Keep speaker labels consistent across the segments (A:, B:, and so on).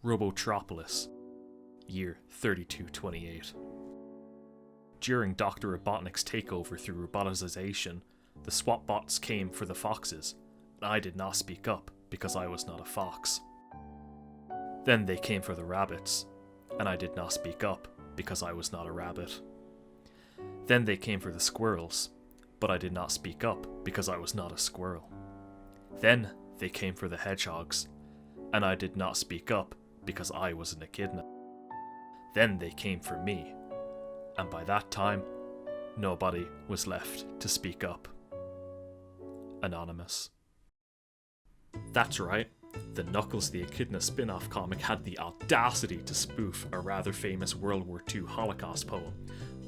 A: Robotropolis, year 3228. During Dr. Robotnik's takeover through roboticization, the SWAT bots came for the foxes, and I did not speak up because I was not a fox. Then they came for the rabbits, and I did not speak up because I was not a rabbit. Then they came for the squirrels, but I did not speak up because I was not a squirrel. Then they came for the hedgehogs, and I did not speak up because I was an echidna. Then they came for me, and by that time, nobody was left to speak up. Anonymous. That's right, the Knuckles the Echidna spin-off comic had the audacity to spoof a rather famous World War II Holocaust poem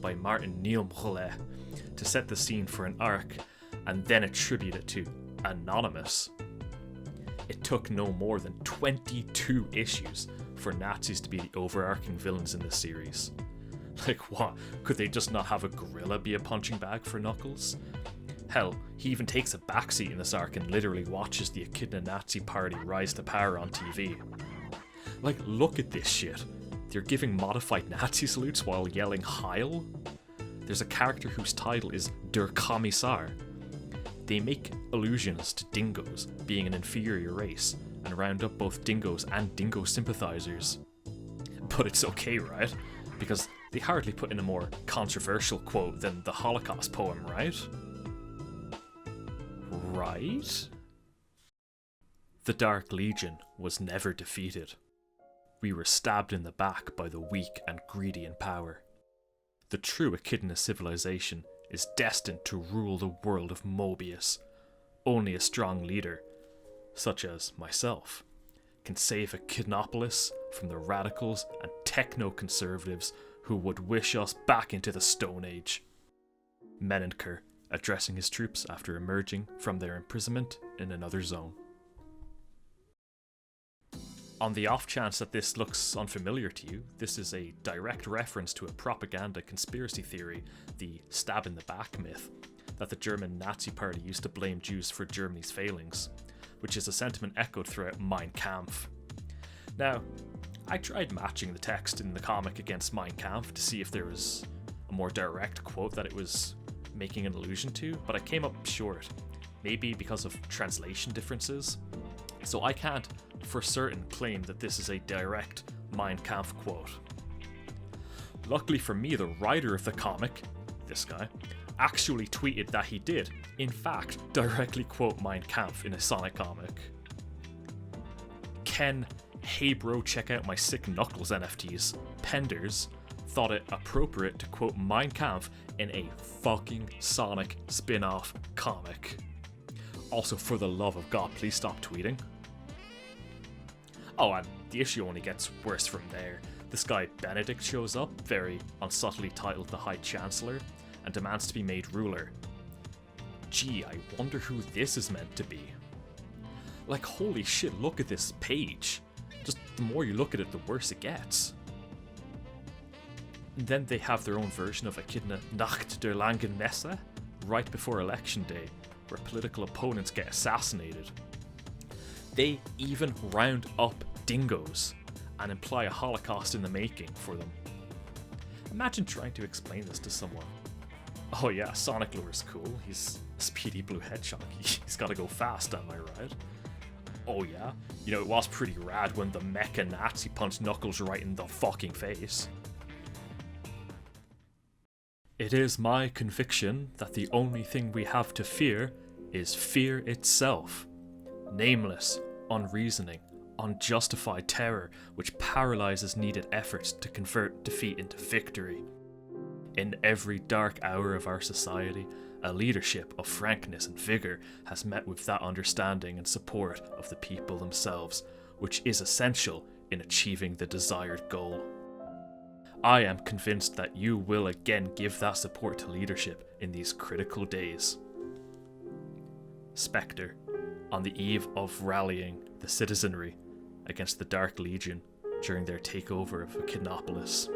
A: by Martin Niemöller to set the scene for an arc and then attribute it to Anonymous. It took no more than 22 issues for Nazis to be the overarching villains in this series. Like what, could they just not have a gorilla be a punching bag for Knuckles? Hell, he even takes a backseat in this arc and literally watches the Echidna Nazi party rise to power on TV. Like, look at this shit. They're giving modified Nazi salutes while yelling Heil? There's a character whose title is Der Kommissar. They make allusions to dingoes being an inferior race and round up both dingoes and dingo sympathizers. But it's okay, right? Because they hardly put in a more controversial quote than the Holocaust poem, right? Right? The Dark Legion was never defeated. We were stabbed in the back by the weak and greedy in power. The true Echidna civilization is destined to rule the world of Mobius. Only a strong leader, such as myself, can save Echidnopolis from the radicals and techno-conservatives who would wish us back into the Stone Age. Menenker, addressing his troops after emerging from their imprisonment in another zone. On the off chance that this looks unfamiliar to you, this is a direct reference to a propaganda conspiracy theory, the stab in the back myth, that the German Nazi Party used to blame Jews for Germany's failings, which is a sentiment echoed throughout Mein Kampf. Now, I tried matching the text in the comic against Mein Kampf to see if there was a more direct quote that it was making an allusion to, but I came up short, maybe because of translation differences. So I can't for certain claim that this is a direct Mein Kampf quote. Luckily for me, the writer of the comic, this guy, actually tweeted that he did, in fact, directly quote Mein Kampf in a Sonic comic. Ken, hey bro, check out my sick Knuckles NFTs, Penders, thought it appropriate to quote Mein Kampf in a fucking Sonic spin-off comic. Also, for the love of God, please stop tweeting. Oh, and the issue only gets worse from there. This guy Benedict shows up, very unsubtly titled the High Chancellor, and demands to be made ruler. Gee, I wonder who this is meant to be. Like, holy shit, look at this page. Just the more you look at it, the worse it gets. And then they have their own version of Echidna Nacht der Langen Messe, right before election day, where political opponents get assassinated. They even round up dingoes and imply a Holocaust in the making for them. Imagine trying to explain this to someone. Oh yeah, Sonic Lure is cool, he's a speedy blue hedgehog, he's gotta go fast, am I right? Oh yeah, you know, it was pretty rad when the mecha Nazi punched Knuckles right in the fucking face. It is my conviction that the only thing we have to fear is fear itself. Nameless, unreasoning, unjustified terror which paralyzes needed efforts to convert defeat into victory. In every dark hour of our society, a leadership of frankness and vigor has met with that understanding and support of the people themselves, which is essential in achieving the desired goal. I am convinced that you will again give that support to leadership in these critical days. Spectre, on the eve of rallying the citizenry against the Dark Legion during their takeover of Echidnopolis.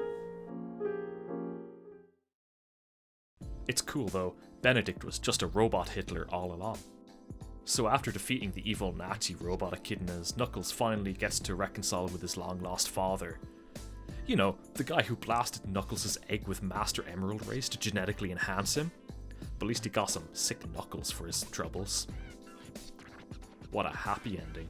A: It's cool though, Benedict was just a robot Hitler all along. So after defeating the evil Nazi robot Echidnas, Knuckles finally gets to reconcile with his long-lost father. You know, the guy who blasted Knuckles' egg with Master Emerald Rays to genetically enhance him. But at least he got some sick Knuckles for his troubles. What a happy ending.